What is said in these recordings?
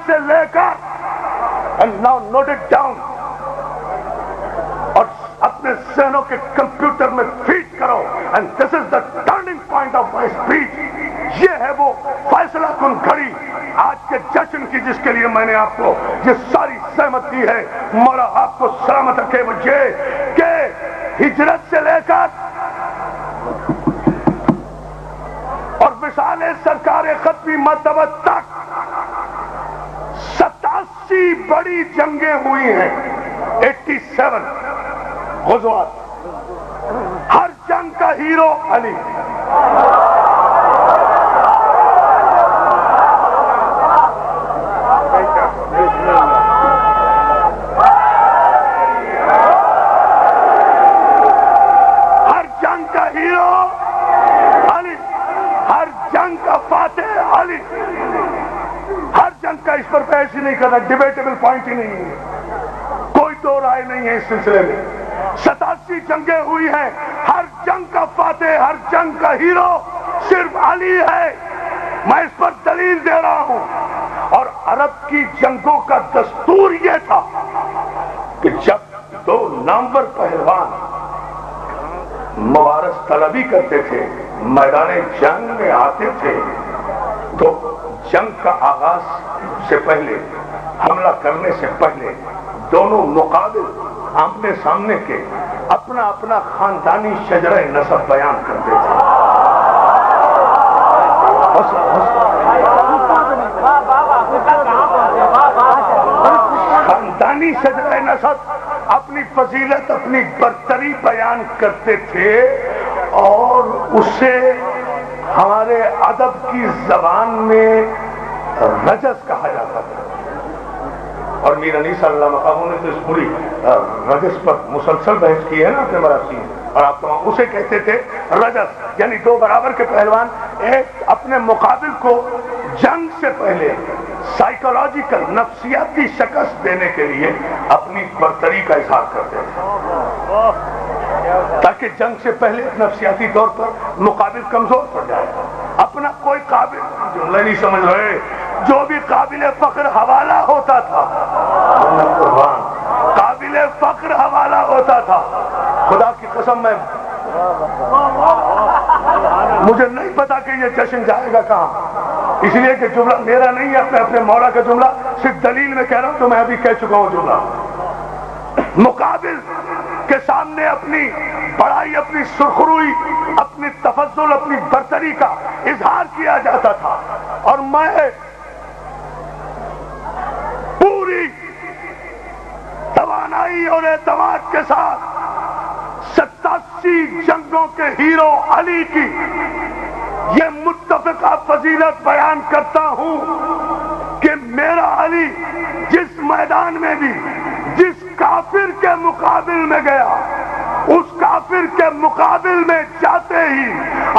سے لے کر and now note it down اور اپنے ذہنوں کے کمپیوٹر میں فیڈ کرو and this is the turning point of my speech. یہ ہے وہ فیصلہ کن گھڑی آج کے جشن کی جس کے لیے میں نے آپ کو یہ ساری سہمت دی ہے. مولا آپ کو سلامت رکھے. وہ یہ کہ ہجرت سے لے کر اور وصال سرکار ختمی مرتبہ تک 87 بڑی جنگیں ہوئی ہیں. 87 غزوات. ہر جنگ کا ہیرو علی. ہر جنگ کا ہیرو علی. ہر جنگ کا فاتح علی. ہر جنگ کا اس پر بحث ہی نہیں کرنا. ڈیبیٹیبل پوائنٹ ہی نہیں ہے. کوئی دو رائے نہیں ہے اس سلسلے میں. 87 جنگیں ہوئی ہیں. ہر جنگ کا فاتح ہر جنگ کا ہیرو صرف علی ہے. میں اس پر دلیل دے رہا ہوں. اور عرب کی جنگوں کا دستور یہ تھا کہ جب 2 نامور پہلوان مبارز طلبی کرتے تھے میدان جنگ میں آتے تھے تو جنگ کا آغاز سے پہلے حملہ کرنے سے پہلے دونوں مقابل آمنے سامنے کے اپنا اپنا خاندانی شجرہ نسب بیان کرتے تھے. خاندانی شجرہ نسب اپنی فضیلت اپنی برتری بیان کرتے تھے اور اسے ہمارے ادب کی زبان میں رجس کہا جاتا تھا. اور میر انیس صلی اللہ مقاموں نے تو اس پوری رجس پر مسلسل بحث کی ہے نا اپنے مراسی میں. اور آپ تمام اسے کہتے تھے رجس. یعنی 2 برابر کے پہلوان ایک اپنے مقابل کو جنگ سے پہلے سائیکولوجیکل نفسیاتی شکست دینے کے لیے اپنی برتری کا اظہار کرتے تھے تاکہ جنگ سے پہلے نفسیاتی طور پر مقابل کمزور پڑ جائے. اپنا کوئی قابل جملہ نہیں سمجھ رہے. جو بھی قابل فخر حوالہ ہوتا تھا قابل فخر حوالہ ہوتا تھا. خدا کی قسم میں مجھے نہیں پتا کہ یہ جشن جائے گا کہاں. اس لیے کہ جملہ میرا نہیں ہے. اپنے مولا کا جملہ صرف دلیل میں کہہ رہا ہوں. تو میں ابھی کہہ چکا ہوں جملہ. مقابل کے سامنے اپنی بڑائی اپنی سرخروئی اپنی تفضل اپنی برتری کا اظہار کیا جاتا تھا. اور میں پوری توانائی اور اعتماد کے ساتھ 87 جنگوں کے ہیرو علی کی یہ متفقہ فضیلت بیان کرتا ہوں کہ میرا علی جس میدان میں بھی جس کافر کے مقابل میں گیا اس کافر کے مقابل میں جاتے ہی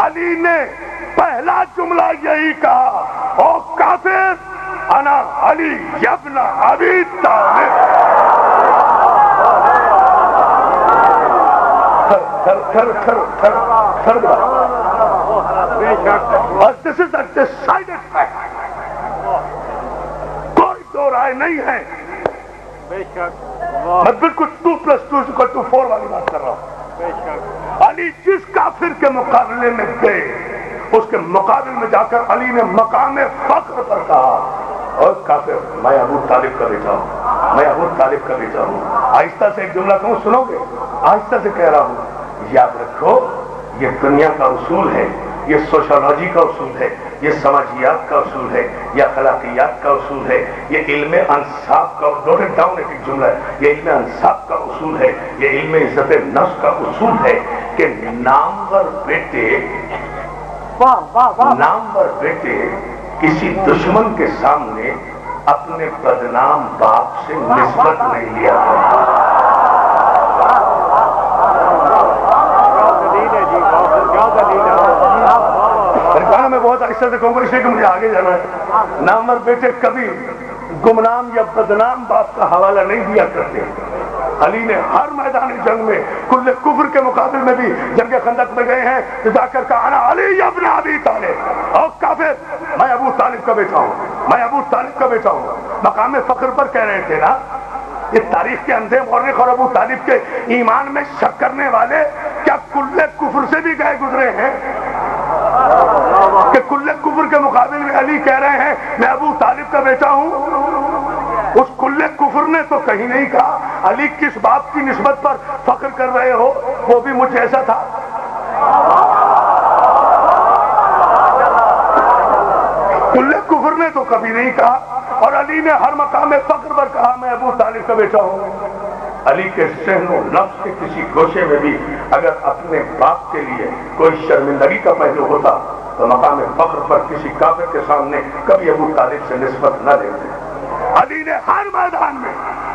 علی نے پہلا جملہ یہی کہا او کافر انا علی ابن ابی طالب. This is a decided fact. کوئی دو رائے نہیں ہے. میں بالکل 2+2=4 والی بات کر رہا ہوں. علی جس کافر کے مقابلے میں گئے اس کے مقابل میں جا کر علی نے مقام فخر پر کہا اور کافر میں ابو طالب کا بیٹا ہوں. میں ابو طالب کا بیٹا ہوں. آہستہ سے ایک جملہ کہوں سنو گے. آہستہ سے کہہ رہا ہوں. یاد رکھو یہ دنیا کا اصول ہے. یہ سوشالوجی کا اصول ہے. یہ سماجیات کا اصول ہے. یہ اخلاقیات کا اصول ہے. یہ علم انصاف کا نوٹ ڈاؤن ایک جملہ ہے. یہ علم انصاف کا اصول ہے. یہ علم عزت نفس کا اصول ہے کہ نامور بیٹے کسی دشمن کے سامنے اپنے بدنام باپ سے نسبت نہیں لیا کرتے. میں بہت آہستہ سے کہوں گا اس لیے کہ مجھے آگے جانا ہے. نامور بیٹے کبھی گمنام یا بدنام باپ کا حوالہ نہیں دیا کرتے. علی نے ہر میدان جنگ میں کل کفر کے مقابل میں بھی جنگ خندق میں گئے ہیں تو جا کر کہا انا علی ابن ابی طالب. اور کافر میں ابو طالب کا بیٹا ہوں. میں ابو طالب کا بیٹا ہوں. مقام فخر پر کہہ رہے تھے نا. یہ تاریخ کے اندھے مورخ اور ابو طالب کے ایمان میں شک کرنے والے کیا کل کفر سے بھی گئے گزرے ہیں کہ کل کفر کے مقابل میں علی کہہ رہے ہیں میں ابو طالب کا بیٹا ہوں؟ اس کل کفر نے تو کہیں نہیں کہا علی کس باپ کی نسبت پر فخر کر رہے ہو، وہ بھی مجھ جیسا تھا. کل کفر نے تو کبھی نہیں کہا، اور علی نے ہر مقام فخر پر کہا میں ابو طالب کا بیٹا ہوں. علی کے ذہن و نفس کے کسی گوشے میں بھی اگر اپنے باپ کے لیے کوئی شرمندگی کا پہلو ہوتا تو مقام فخر پر کسی کافر کے سامنے کبھی ابو طالب سے نسبت نہ دیتے. علی نے ہر میدان میں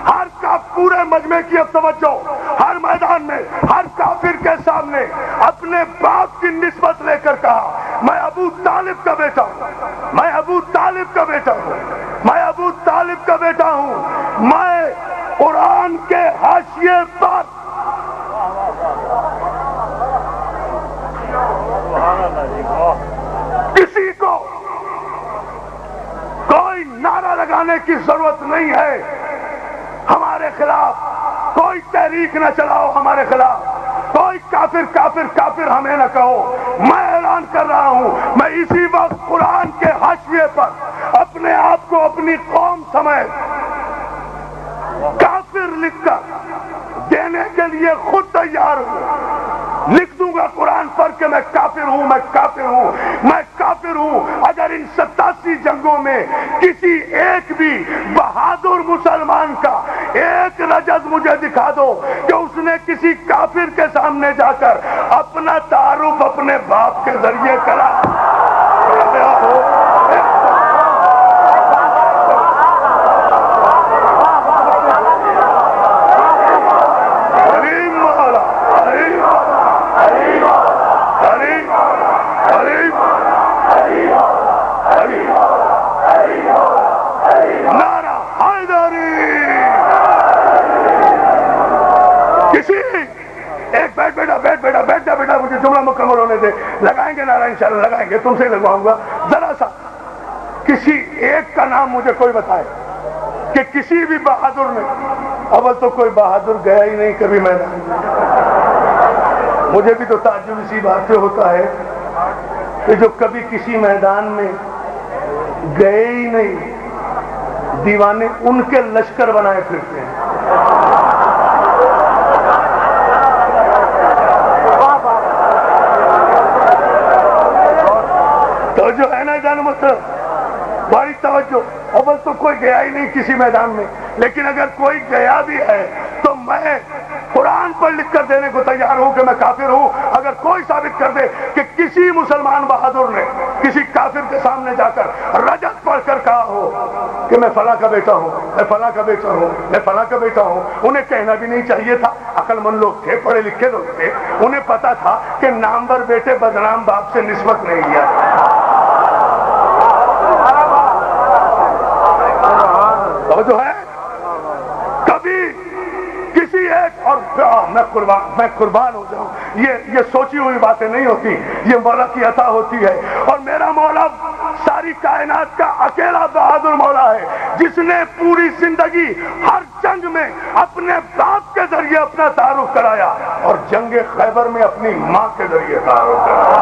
ہر کا پورے مجمع کی اب توجہ، ہر میدان میں ہر کافر کے سامنے اپنے باپ کی نسبت لے کر کہا میں ابو طالب کا بیٹا ہوں، میں ابو طالب کا بیٹا ہوں، میں ابو طالب کا بیٹا ہوں. میں قرآن کے حاشیے پر کسی کو کوئی نعرہ لگانے کی ضرورت نہیں ہے ہمارے خلاف. کوئی تحریک نہ چلاؤ ہمارے خلاف، کوئی کافر کافر کافر ہمیں نہ کہو. میں اعلان کر رہا ہوں میں اسی وقت قرآن کے حاشیے پر اپنے آپ کو اپنی قوم سمیت کافر لکھ کر دینے کے لیے خود تیار ہوں. لکھ دوں گا قرآن پر کہ میں کافر ہوں، میں کافر ہوں، میں کافر ہوں. اگر ان 87 جنگوں میں کسی ایک بھی بہادر مسلمان کا ایک رجز مجھے دکھا دو کہ اس نے کسی کافر کے سامنے جا کر اپنا تعارف اپنے باپ کے ذریعے کرا. بیٹا مجھے جملہ مکمل ہونے دے. لگائیں گے نعرہ انشاءاللہ لگائیں گے، تم سے لگواؤں گا. ذرا سا کسی ایک کا نام مجھے کوئی بتائے کہ کسی بھی بہادر نے، اول تو کوئی بہادر گیا ہی نہیں کبھی میدان. مجھے بھی تو تعجب اسی بات سے ہوتا ہے کہ جو کبھی کسی میدان میں گئے ہی نہیں، دیوانے ان کے لشکر بنائے پھرتے ہیں. جو ہے نا جان مطلب بڑی توجہ. اول تو کوئی گیا ہی نہیں کسی میدان میں، لیکن اگر کوئی گیا بھی ہے تو میں قرآن پر لکھ کر دینے کو تیار ہوں کہ میں کافر ہوں اگر کوئی ثابت کر دے کہ کسی مسلمان بہادر نے کسی کافر کے سامنے جا کر رجت پڑھ کر کہا ہو کہ میں فلاں کا بیٹا ہوں، میں فلاں کا بیٹا ہوں، میں فلاں کا بیٹا ہوں. انہیں کہنا بھی نہیں چاہیے تھا. عقل مند لوگ تھے، پڑھے لکھے لوگ تھے، انہیں پتا تھا کہ نامور بیٹے بدنام باپ سے نسبت نہیں لیا. جو ہے کبھی کسی ایک اور میں قربان ہو جاؤں، یہ سوچی ہوئی باتیں نہیں ہوتی، یہ مولا کی عطا ہوتی ہے. اور میرا مولا ساری کائنات کا اکیلا بہادر مولا ہے جس نے پوری زندگی ہر جنگ میں اپنے باپ کے ذریعے اپنا تعارف کرایا اور جنگ خیبر میں اپنی ماں کے ذریعے تعارف کرایا.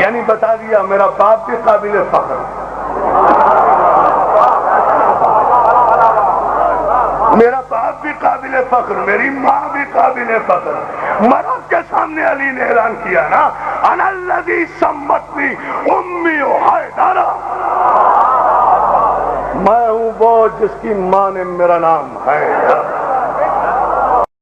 یعنی بتا دیا میرا باپ بھی قابل فخر، میرا باپ بھی قابل فخر، میری ماں بھی قابل فخر. مرد کے سامنے علی نے اعلان کیا نا انا الذی سمتنی امی حیدرہ، میں ہوں وہ جس کی ماں نے میرا نام حیدر